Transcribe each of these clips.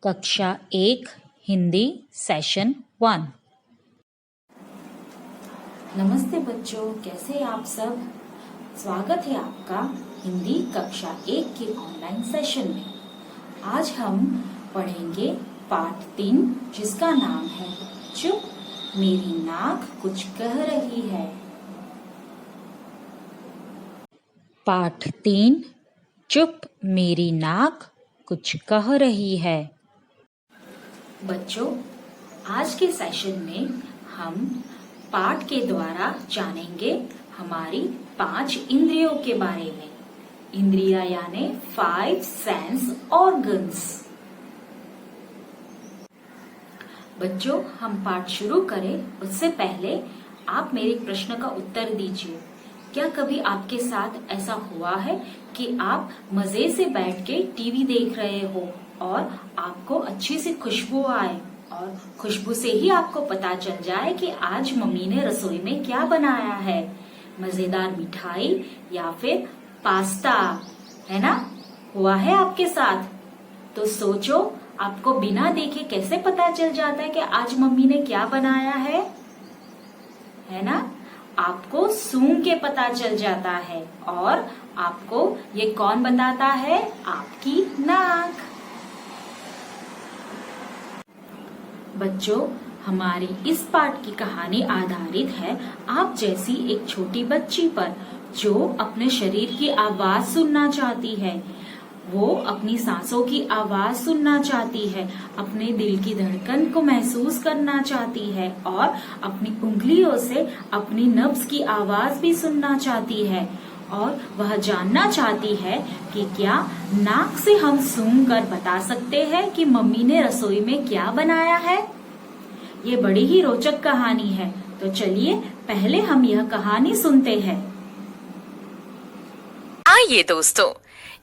कक्षा 1 हिंदी सेशन 1। नमस्ते बच्चों, कैसे आप सब। स्वागत है आपका हिंदी कक्षा 1 के ऑनलाइन सेशन में। आज हम पढ़ेंगे पाठ 3 जिसका नाम है चुप मेरी नाक कुछ कह रही है। पाठ 3 चुप मेरी नाक कुछ कह रही है। बच्चों, आज के सेशन में हम पाठ के द्वारा जानेंगे हमारी 5 इंद्रियों के बारे में। इंद्रियां यानी 5 सेंस ऑर्गन्स। बच्चों, हम पाठ शुरू करें उससे पहले आप मेरे एक प्रश्न का उत्तर दीजिए। क्या कभी आपके साथ ऐसा हुआ है कि आप मजे से बैठ के टीवी देख रहे हो और आपको अच्छी सी खुशबू आए और खुशबू से ही आपको पता चल जाए कि आज मम्मी ने रसोई में क्या बनाया है, मजेदार मिठाई या फिर पास्ता, है ना? हुआ है आपके साथ? तो सोचो, आपको बिना देखे कैसे पता चल जाता है कि आज मम्मी ने क्या बनाया है ना? आपको सूंघ के पता चल जाता है और आपको ये कौन बताता है? आपकी नाक। बच्चों, हमारी इस पाठ की कहानी आधारित है आप जैसी एक छोटी बच्ची पर जो अपने शरीर की आवाज सुनना चाहती है। वो अपनी सांसों की आवाज सुनना चाहती है, अपने दिल की धड़कन को महसूस करना चाहती है और अपनी उंगलियों से अपनी नब्ज की आवाज भी सुनना चाहती है। और वह जानना चाहती है कि क्या नाक से हम सूंघ कर बता सकते हैं कि मम्मी ने रसोई में क्या बनाया है। ये बड़ी ही रोचक कहानी है, तो चलिए पहले हम यह कहानी सुनते हैं। आइए दोस्तों,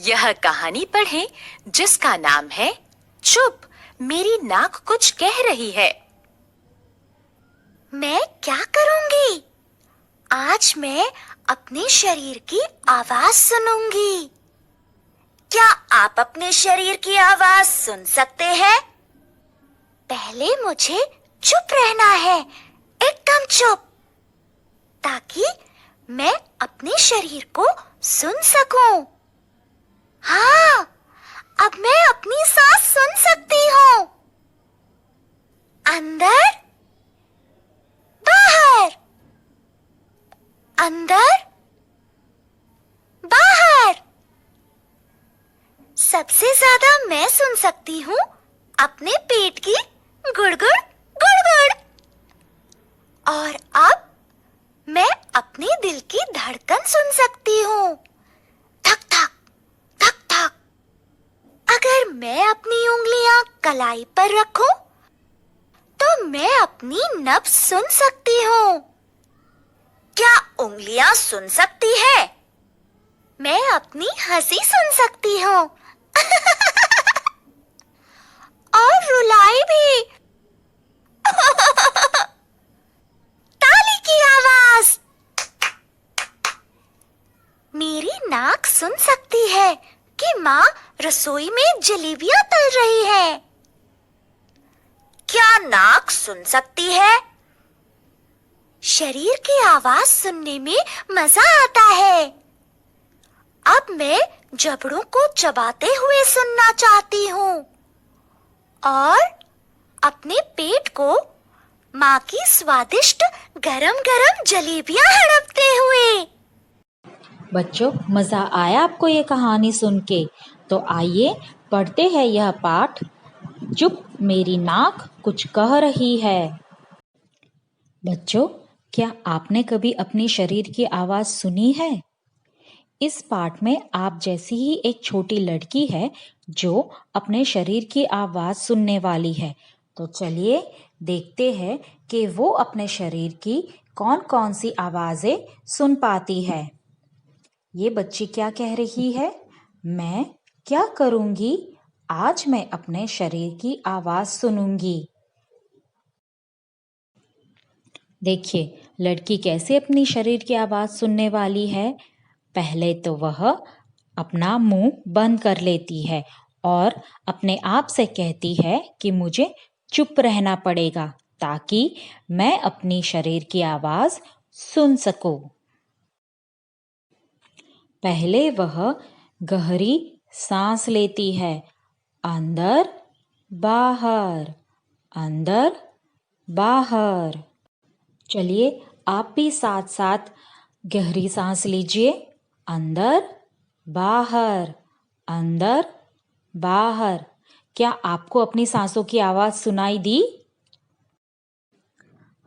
यह कहानी पढ़ें जिसका नाम है चुप मेरी नाक कुछ कह रही है। मैं क्या करूंगी? आज मैं अपने शरीर की आवाज सुनूंगी। क्या आप अपने शरीर की आवाज सुन सकते हैं? पहले मुझे चुप रहना है, एकदम चुप, ताकि मैं अपने शरीर को सुन सकूं। हाँ, अब मैं अपनी सांस सुन सकती हूँ। अंदर, बाहर, अंदर, बाहर। सबसे ज्यादा मैं सुन सकती हूँ अपने पेट की गुड़गुड़ गुड़गुड़। और अब मैं अपने दिल की धड़कन सुन सकती हूँ, धक धक धक धक। अगर मैं अपनी उंगलियां कलाई पर रखूं, तो मैं अपनी नब्ज सुन सकती हूँ। क्या उंगलियां सुन सकती है? मैं अपनी हंसी सुन सकती हूँ और रुलाई भी। ताली की आवाज। मेरी नाक सुन सकती है कि माँ रसोई में जलेबियां तल रही है। क्या नाक सुन सकती है? शरीर की आवाज सुनने में मजा आता है। अब मैं जबड़ों को चबाते हुए सुनना चाहती हूँ और अपने पेट को माँ की स्वादिष्ट गरम गरम जलेबियां हड़पते हुए। बच्चों, मजा आया आपको ये कहानी सुन के? तो आइए पढ़ते हैं यह पाठ चुप मेरी नाक कुछ कह रही है। बच्चों, क्या आपने कभी अपने शरीर की आवाज सुनी है? इस पाठ में आप जैसी ही एक छोटी लड़की है जो अपने शरीर की आवाज सुनने वाली है। तो चलिए देखते हैं कि वो अपने शरीर की कौन कौन सी आवाजें सुन पाती है। ये बच्ची क्या कह रही है? मैं क्या करूंगी? आज मैं अपने शरीर की आवाज सुनूंगी। देखिए लड़की कैसे अपनी शरीर की आवाज सुनने वाली है। पहले तो वह अपना मुंह बंद कर लेती है और अपने आप से कहती है कि मुझे चुप रहना पड़ेगा ताकि मैं अपनी शरीर की आवाज सुन सकूं। पहले वह गहरी सांस लेती है, अंदर बाहर, अंदर बाहर। चलिए आप भी साथ साथ गहरी सांस लीजिए, अंदर बाहर, अंदर बाहर। क्या आपको अपनी सांसों की आवाज सुनाई दी?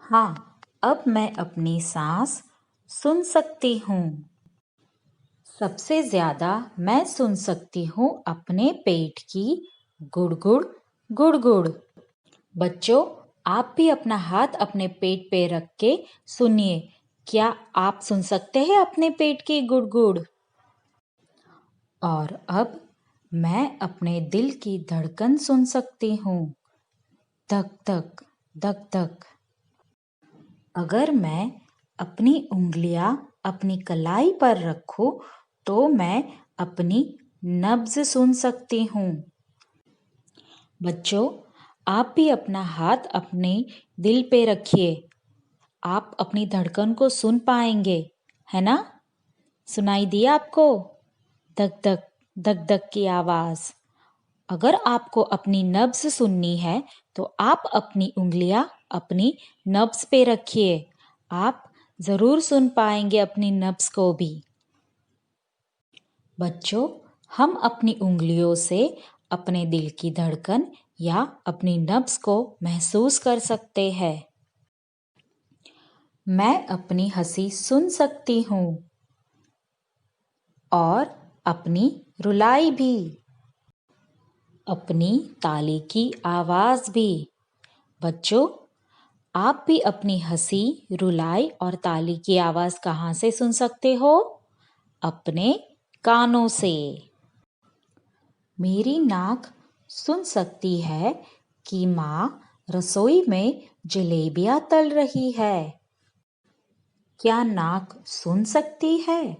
हाँ, अब मैं अपनी सांस सुन सकती हूँ। सबसे ज्यादा मैं सुन सकती हूँ अपने पेट की गुड़गुड़ गुड़गुड़। बच्चों, आप भी अपना हाथ अपने पेट पे रख के सुनिए। क्या आप सुन सकते हैं अपने पेट की गुड़गुड़? और अब मैं अपने दिल की धड़कन सुन सकती हूँ, धक धक धक धक। अगर मैं अपनी उंगलियां अपनी कलाई पर रखूं तो मैं अपनी नब्ज सुन सकती हूँ। बच्चों, आप भी अपना हाथ अपने दिल पे रखिए। आप अपनी धड़कन को सुन पाएंगे, है ना? सुनाई दी आपको धक धक धक धक की आवाज? अगर आपको अपनी नब्ज सुननी है तो आप अपनी उंगलियां अपनी नब्ज पे रखिए। आप जरूर सुन पाएंगे अपनी नब्ज को भी। बच्चों, हम अपनी उंगलियों से अपने दिल की धड़कन या अपनी नब्ज को महसूस कर सकते हैं। मैं अपनी हंसी सुन सकती हूँ और अपनी रुलाई भी, अपनी ताली की आवाज भी। बच्चों, आप भी अपनी हंसी, रुलाई और ताली की आवाज कहाँ से सुन सकते हो? अपने कानों से। मेरी नाक सुन सकती है कि माँ रसोई में जलेबियां तल रही है। क्या नाक सुन सकती है?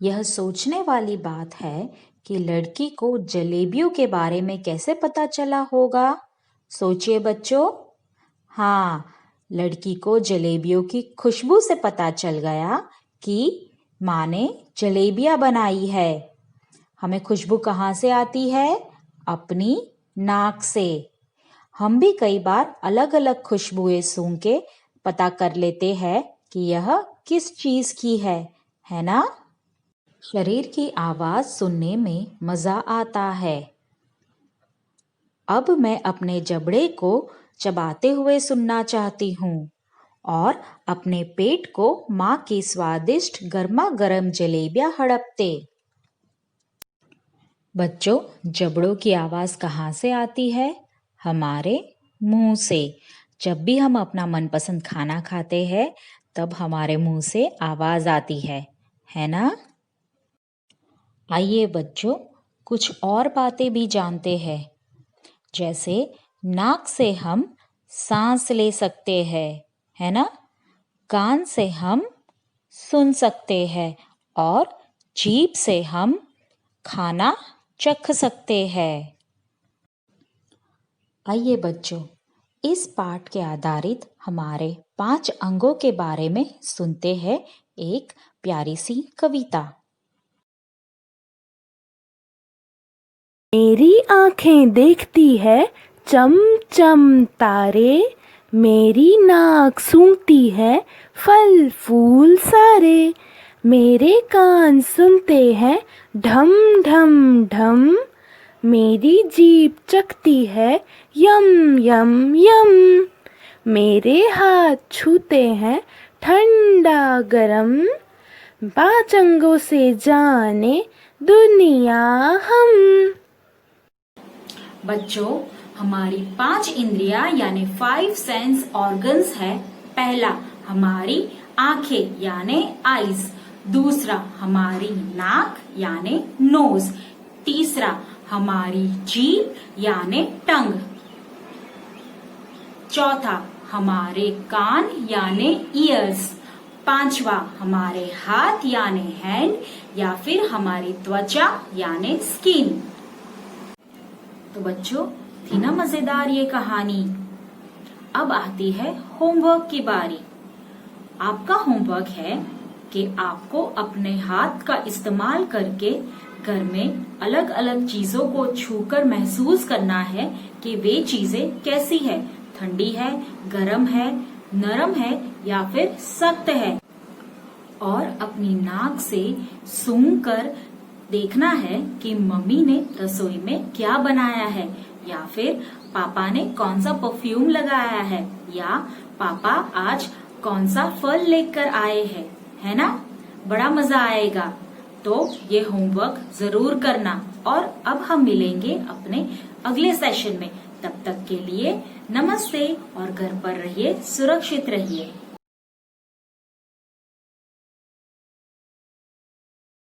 यह सोचने वाली बात है कि लड़की को जलेबियों के बारे में कैसे पता चला होगा? सोचिए बच्चों। हाँ, लड़की को जलेबियों की खुशबू से पता चल गया कि माँ ने जलेबियां बनाई है। हमें खुशबू कहाँ से आती है? अपनी नाक से। हम भी कई बार अलग अलग खुशबुएं सूंघ के पता कर लेते हैं कि यह किस चीज की है ना? शरीर की आवाज सुनने में मजा आता है। अब मैं अपने जबड़े को चबाते हुए सुनना चाहती हूँ और अपने पेट को माँ की स्वादिष्ट गर्मा गर्म जलेबियां हड़पते। बच्चों, जबड़ों की आवाज कहाँ से आती है? हमारे मुंह से। जब भी हम अपना मनपसंद खाना खाते हैं तब हमारे मुंह से आवाज आती है ना? आइए बच्चों, कुछ और बातें भी जानते हैं। जैसे नाक से हम सांस ले सकते हैं, है ना? कान से हम सुन सकते हैं और जीभ से हम खाना चख सकते हैं। आइए बच्चों, इस पाठ के आधारित हमारे 5 अंगों के बारे में सुनते हैं एक प्यारी सी कविता। मेरी आँखें देखती है चम चम तारे, मेरी नाक सूंघती है फल फूल सारे, मेरे कान सुनते हैं ढम ढम ढम, मेरी जीभ चखती है यम यम यम, मेरे हाथ छूते हैं ठंडा गरम, 5 अंगों से जाने दुनिया हम। बच्चों, हमारी 5 इंद्रियां यानी 5 सेंस ऑर्गन्स है। पहला हमारी आंखें यानी आईज, दूसरा हमारी नाक यानी नोज, तीसरा हमारी जीभ यानी टंग, चौथा हमारे कान यानी ईयर्स, पांचवा हमारे हाथ यानी हैंड या फिर हमारी त्वचा यानी स्किन, तो बच्चों, थी ना मजेदार ये कहानी। अब आती है होमवर्क की बारी। आपका होमवर्क है कि आपको अपने हाथ का इस्तेमाल करके घर में अलग अलग चीजों को छूकर महसूस करना है कि वे चीजें कैसी है, ठंडी है, गर्म है, नरम है या फिर सख्त है। और अपनी नाक से सूंघकर देखना है कि मम्मी ने रसोई में क्या बनाया है, या फिर पापा ने कौन सा परफ्यूम लगाया है, या पापा आज कौन सा फल लेकर आए हैं, है ना? बड़ा मजा आएगा। तो ये होमवर्क जरूर करना। और अब हम मिलेंगे अपने अगले सेशन में। तब तक के लिए नमस्ते और घर पर रहिए, सुरक्षित रहिए।